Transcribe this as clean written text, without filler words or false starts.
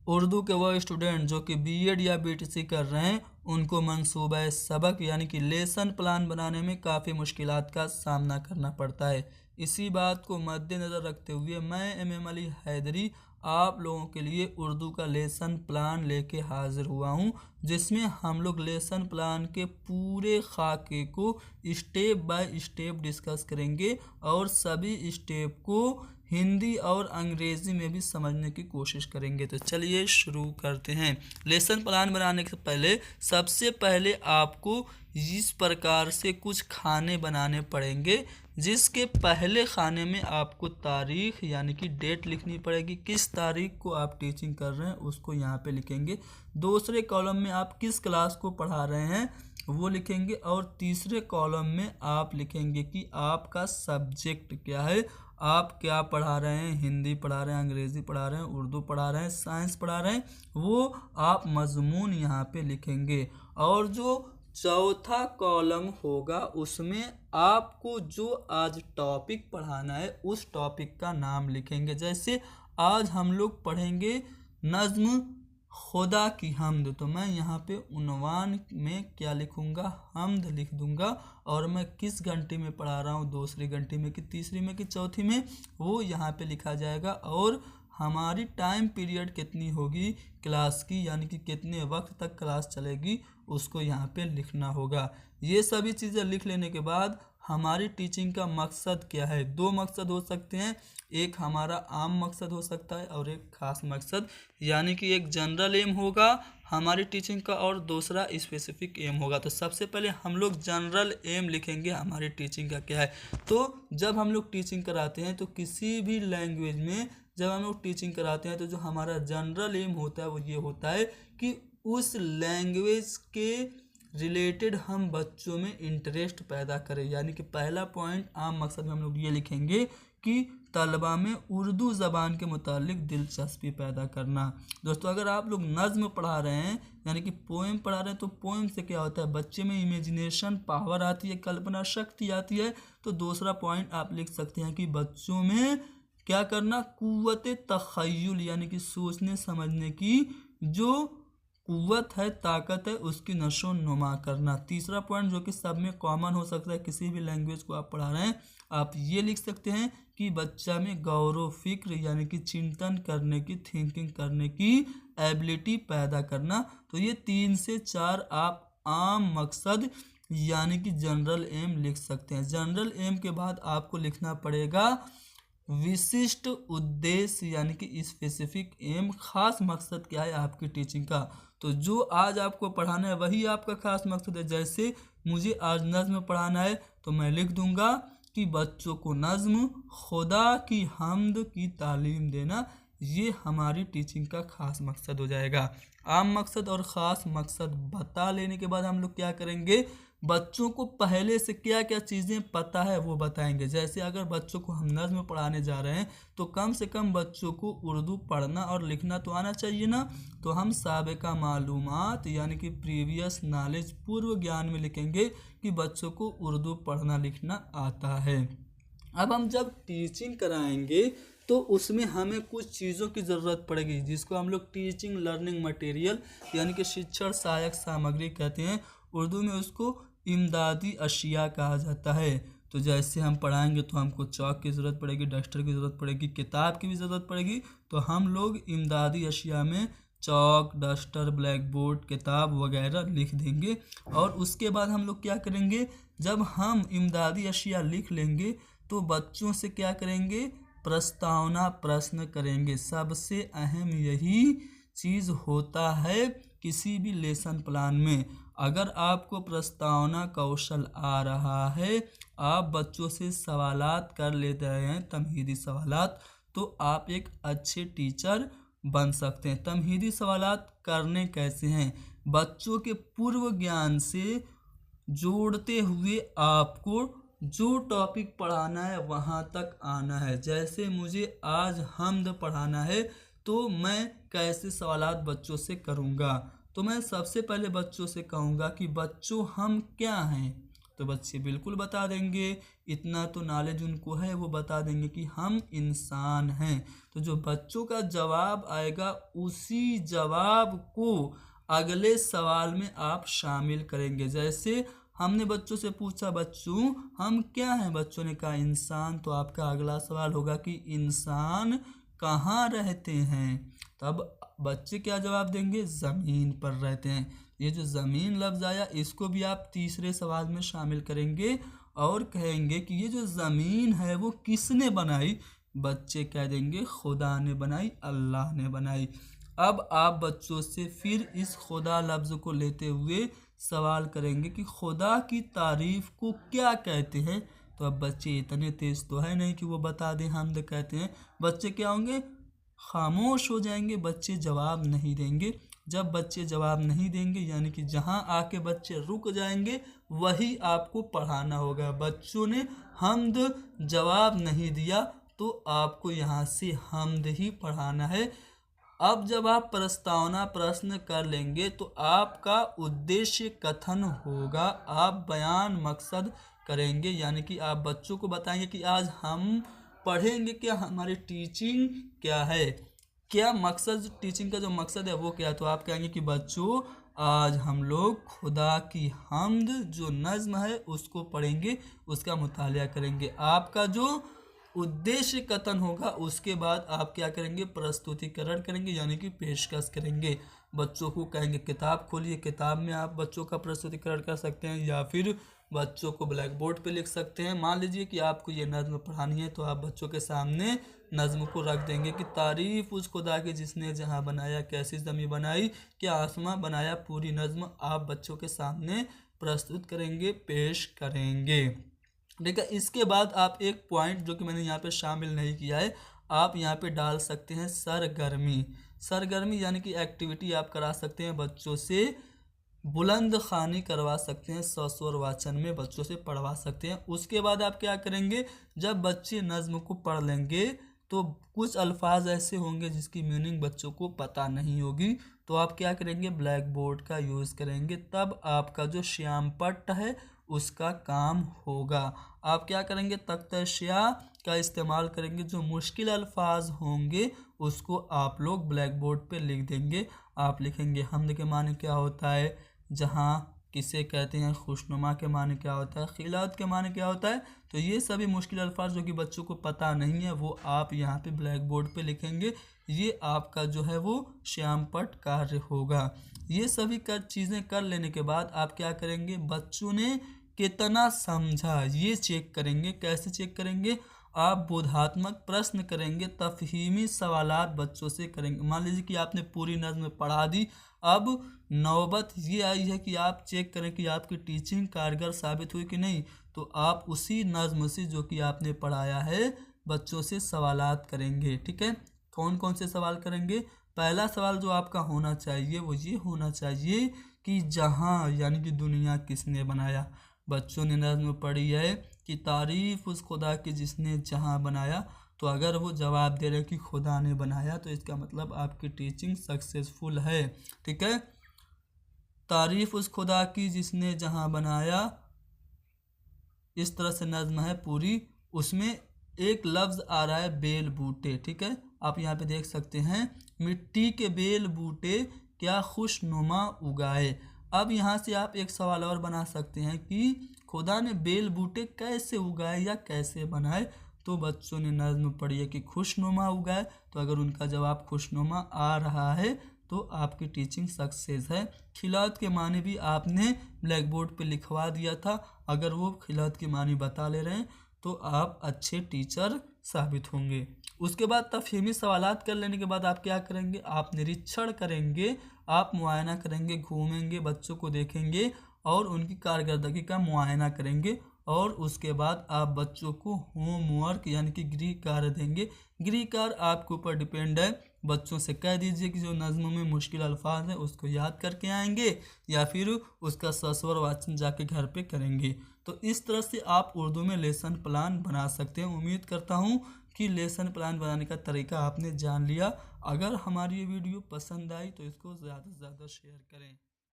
उर्दू के वो स्टूडेंट जो कि बीएड या बीटीसी कर रहे हैं उनको मंसूबा सबक यानी कि लेसन प्लान बनाने में काफ़ी मुश्किलात का सामना करना पड़ता है। इसी बात को मद्देनज़र रखते हुए मैं एमएम अली हैदरी आप लोगों के लिए उर्दू का लेसन प्लान लेके हाजिर हुआ हूँ, जिसमें हम लोग लेसन प्लान के पूरे खाके को स्टेप बाय स्टेप डिस्कस करेंगे और सभी स्टेप को हिंदी और अंग्रेज़ी में भी समझने की कोशिश करेंगे। तो चलिए शुरू करते हैं। लेसन प्लान बनाने से पहले सबसे पहले आपको इस प्रकार से कुछ खाने बनाने पड़ेंगे, जिसके पहले खाने में आपको तारीख यानी कि डेट लिखनी पड़ेगी। किस तारीख को आप टीचिंग कर रहे हैं उसको यहाँ पे लिखेंगे। दूसरे कॉलम में आप किस क्लास को पढ़ा रहे हैं वो लिखेंगे और तीसरे कॉलम में आप लिखेंगे कि आपका सब्जेक्ट क्या है, आप क्या पढ़ा रहे हैं, हिंदी पढ़ा रहे हैं, अंग्रेज़ी पढ़ा रहे हैं, उर्दू पढ़ा रहे हैं, साइंस पढ़ा रहे हैं, वो आप मजमून यहाँ पे लिखेंगे। और जो चौथा कॉलम होगा उसमें आपको जो आज टॉपिक पढ़ाना है उस टॉपिक का नाम लिखेंगे। जैसे आज हम लोग पढ़ेंगे नज़्म खुदा की हमद, तो मैं यहाँ पे उन्वान में क्या लिखूँगा, हमद लिख दूँगा। और मैं किस घंटे में पढ़ा रहा हूँ, दूसरी घंटे में कि तीसरी में कि चौथी में, वो यहाँ पे लिखा जाएगा। और हमारी टाइम पीरियड कितनी होगी क्लास की, यानी कि कितने वक्त तक क्लास चलेगी, उसको यहाँ पे लिखना होगा। ये सभी चीज़ें लिख लेने के बाद हमारी टीचिंग का मकसद क्या है, दो मकसद हो सकते हैं। एक हमारा आम मकसद हो सकता है और एक खास मकसद, यानी कि एक जनरल एम होगा हमारी टीचिंग का और दूसरा स्पेसिफिक एम होगा। तो सबसे पहले हम लोग जनरल एम लिखेंगे हमारी टीचिंग का क्या है। तो जब हम लोग टीचिंग कराते हैं तो किसी भी लैंग्वेज में जब हम लोग टीचिंग कराते हैं तो जो हमारा जनरल एम होता है वो ये होता है कि उस लैंग्वेज के रिलेटेड हम बच्चों में इंटरेस्ट पैदा करें। यानी कि पहला पॉइंट आम मकसद में हम लोग ये लिखेंगे कि तलबा में उर्दू ज़बान के मुतालिक दिलचस्पी पैदा करना। दोस्तों अगर आप लोग नज़्म पढ़ा रहे हैं यानी कि पोएम पढ़ा रहे हैं तो पोएम से क्या होता है, बच्चे में इमेजिनेशन पावर आती है, कल्पना शक्ति आती है। तो दूसरा पॉइंट आप लिख सकते हैं कि बच्चों में क्या करना, कुव्वत तख़य्युल यानी कि सोचने समझने की जो कुव्वत है, ताकत है, उसकी नशो नुमा करना। तीसरा पॉइंट जो कि सब में कॉमन हो सकता है, किसी भी लैंग्वेज को आप पढ़ा रहे हैं, आप ये लिख सकते हैं कि बच्चा में गौर फिक्र यानी कि चिंतन करने की, थिंकिंग करने की एबिलिटी पैदा करना। तो ये 3 से 4 आप आम मकसद यानी कि जनरल एम लिख सकते हैं। जनरल एम के बाद आपको लिखना पड़ेगा विशिष्ट उद्देश्य यानी कि स्पेसिफिक एम, खास मकसद क्या है आपकी टीचिंग का। तो जो आज आपको पढ़ाना है वही आपका खास मकसद है। जैसे मुझे आज नज़्म पढ़ाना है तो मैं लिख दूंगा कि बच्चों को नज़्म खुदा की हमद की तालीम देना, ये हमारी टीचिंग का खास मकसद हो जाएगा। आम मकसद और ख़ास मकसद बता लेने के बाद हम लोग क्या करेंगे, बच्चों को पहले से क्या क्या चीज़ें पता है वो बताएंगे। जैसे अगर बच्चों को हम नज़्म पढ़ाने जा रहे हैं तो कम से कम बच्चों को उर्दू पढ़ना और लिखना तो आना चाहिए ना। तो हम साबिका मालूमात यानी कि प्रीवियस नॉलेज, पूर्व ज्ञान में लिखेंगे कि बच्चों को उर्दू पढ़ना लिखना आता है। अब हम जब टीचिंग कराएंगे तो उसमें हमें कुछ चीज़ों की ज़रूरत पड़ेगी, जिसको हम लोग टीचिंग लर्निंग मटेरियल यानी कि शिक्षण सहायक सामग्री कहते हैं। उर्दू में उसको इमदादी अशिया कहा जाता है। तो जैसे हम पढ़ाएंगे तो हमको चौक की ज़रूरत पड़ेगी, डस्टर की ज़रूरत पड़ेगी, किताब की भी ज़रूरत पड़ेगी। तो हम लोग इमदादी अशिया में चौक, डस्टर, ब्लैक बोर्ड, किताब वगैरह लिख देंगे। और उसके बाद हम लोग क्या करेंगे, जब हम इमदादी अशिया लिख लेंगे तो बच्चों से क्या करेंगे, प्रस्तावना प्रश्न करेंगे। सबसे अहम यही चीज़ होता है किसी भी लेसन प्लान में। अगर आपको प्रस्तावना कौशल आ रहा है, आप बच्चों से सवालात कर लेते हैं, तमहीदी सवालात, तो आप एक अच्छे टीचर बन सकते हैं। तमहीदी सवालात करने कैसे हैं, बच्चों के पूर्व ज्ञान से जोड़ते हुए आपको जो टॉपिक पढ़ाना है वहाँ तक आना है। जैसे मुझे आज हमद पढ़ाना है तो मैं कैसे सवालात बच्चों से करूँगा, तो मैं सबसे पहले बच्चों से कहूँगा कि बच्चों हम क्या हैं, तो बच्चे बिल्कुल बता देंगे, इतना तो नॉलेज उनको है, वो बता देंगे कि हम इंसान हैं। तो जो बच्चों का जवाब आएगा उसी जवाब को अगले सवाल में आप शामिल करेंगे। जैसे हमने बच्चों से पूछा, बच्चों हम क्या हैं? बच्चों ने कहा इंसान। तो आपका अगला सवाल होगा कि इंसान कहाँ रहते हैं? तब बच्चे क्या जवाब देंगे? ज़मीन पर रहते हैं। ये जो ज़मीन लफ्ज़ आया इसको भी आप तीसरे सवाल में शामिल करेंगे और कहेंगे कि ये जो ज़मीन है वो किसने बनाई? बच्चे कह देंगे खुदा ने बनाई, अल्लाह ने बनाई। अब आप बच्चों से फिर इस खुदा लफ्ज़ को लेते हुए सवाल करेंगे कि खुदा की तारीफ़ को क्या कहते हैं? तो अब बच्चे इतने तेज़ तो है नहीं कि वो बता दें हमद कहते हैं। बच्चे क्या होंगे? खामोश हो जाएंगे, बच्चे जवाब नहीं देंगे। जब बच्चे जवाब नहीं देंगे यानी कि जहां आके बच्चे रुक जाएंगे वही आपको पढ़ाना होगा। बच्चों ने हमद जवाब नहीं दिया तो आपको यहाँ से हमद ही पढ़ाना है। अब जब आप प्रस्तावना प्रश्न कर लेंगे तो आपका उद्देश्य कथन होगा, आप बयान मकसद करेंगे, यानी कि आप बच्चों को बताएंगे कि आज हम पढ़ेंगे क्या, हमारी टीचिंग क्या है, क्या मकसद, टीचिंग का जो मकसद है वो क्या है। तो आप कहेंगे कि बच्चों आज हम लोग खुदा की हम्द जो नज़्म है उसको पढ़ेंगे, उसका मुतालिया करेंगे। आपका जो उद्देश्य कथन होगा उसके बाद आप क्या करेंगे? प्रस्तुतिकरण करेंगे, यानी कि पेशकश करेंगे। बच्चों को कहेंगे किताब खोलिए, किताब में आप बच्चों का प्रस्तुतिकरण कर सकते हैं या फिर बच्चों को ब्लैक बोर्ड पे लिख सकते हैं। मान लीजिए कि आपको ये नज़्म पढ़ानी है तो आप बच्चों के सामने नज़्म को रख देंगे कि तारीफ़ उस खुदा की जिसने जहां बनाया, कैसी ज़मीं बनाई, क्या आसमां बनाया। पूरी नज़्म आप बच्चों के सामने प्रस्तुत करेंगे, पेश करेंगे। ठीक है, इसके बाद आप एक पॉइंट जो कि मैंने यहाँ पे शामिल नहीं किया है, आप यहाँ पे डाल सकते हैं सरगर्मी। सरगर्मी यानी कि एक्टिविटी आप करा सकते हैं बच्चों से, बुलंद खानी करवा सकते हैं, सस्वर वाचन में बच्चों से पढ़वा सकते हैं। उसके बाद आप क्या करेंगे? जब बच्चे नज़्म को पढ़ लेंगे तो कुछ अल्फाज ऐसे होंगे जिसकी मीनिंग बच्चों को पता नहीं होगी, तो आप क्या करेंगे? ब्लैक बोर्ड का यूज़ करेंगे। तब आपका जो श्याम पट्ट है उसका काम होगा। आप क्या करेंगे? तख्त-ए-श्या का इस्तेमाल करेंगे। जो मुश्किल अल्फाज होंगे उसको आप लोग ब्लैक बोर्ड पे लिख देंगे। आप लिखेंगे हम्द के माने क्या होता है, जहाँ किसे कहते हैं, खुशनुमा के माने क्या होता है, खिलात के माने क्या होता है। तो ये सभी मुश्किल अल्फाज जो कि बच्चों को पता नहीं है वो आप यहाँ पे ब्लैक बोर्ड पे लिखेंगे। ये आपका जो है वो श्याम पट्ट कार्य होगा। ये सभी चीज़ें कर लेने के बाद आप क्या करेंगे? बच्चों ने कितना समझा ये चेक करेंगे। कैसे चेक करेंगे? आप बोधात्मक प्रश्न करेंगे, तफहीमी सवालात बच्चों से करेंगे। मान लीजिए कि आपने पूरी नज़्म पढ़ा दी, अब नौबत ये आई है कि आप चेक करें कि आपकी टीचिंग कारगर साबित हुई कि नहीं। तो आप उसी नज़्म से जो कि आपने पढ़ाया है बच्चों से सवालात करेंगे। ठीक है, कौन कौन से सवाल करेंगे? पहला सवाल जो आपका होना चाहिए वो ये होना चाहिए कि जहाँ यानी कि दुनिया किसने बनाया। बच्चों ने नज़्म पढ़ी है कि तारीफ़ उस खुदा की जिसने जहाँ बनाया, तो अगर वो जवाब दे रहे कि खुदा ने बनाया तो इसका मतलब आपकी टीचिंग सक्सेसफुल है। ठीक है, तारीफ़ उस खुदा की जिसने जहाँ बनाया, इस तरह से नज़्म है पूरी। उसमें एक लफ्ज़ आ रहा है बेल बूटे। ठीक है, आप यहाँ पे देख सकते हैं, मिट्टी के बेल बूटे क्या खुशनुमा उगाए। अब यहाँ से आप एक सवाल और बना सकते हैं कि खुदा ने बेल बूटे कैसे उगाए या कैसे बनाए। तो बच्चों ने नज़्म पढ़ी है कि खुशनुमा उगाए, तो अगर उनका जवाब खुशनुमा आ रहा है तो आपकी टीचिंग सक्सेस है। खिलात के माने भी आपने ब्लैक बोर्ड पे लिखवा दिया था, अगर वो खिलात के माने बता ले रहे हैं तो आप अच्छे टीचर साबित होंगे। उसके बाद तफहीमी सवालात कर लेने के बाद आप क्या करेंगे? आप निरीक्षण करेंगे, आप मुआयना करेंगे, घूमेंगे, बच्चों को देखेंगे और उनकी कारकर्दगी का मुआयना करेंगे। और उसके बाद आप बच्चों को होमवर्क यानी कि गृह कार्य देंगे। गृह कार्य आपके ऊपर डिपेंड है। बच्चों से कह दीजिए कि जो नज़्म में मुश्किल अल्फाज है उसको याद करके आएंगे या फिर उसका सस्वर वाचन जाके घर पे करेंगे। तो इस तरह से आप उर्दू में लेसन प्लान बना सकते हैं। उम्मीद करता हूँ कि लेसन प्लान बनाने का तरीका आपने जान लिया। अगर हमारी ये वीडियो पसंद आई तो इसको ज़्यादा से ज़्यादा शेयर करें।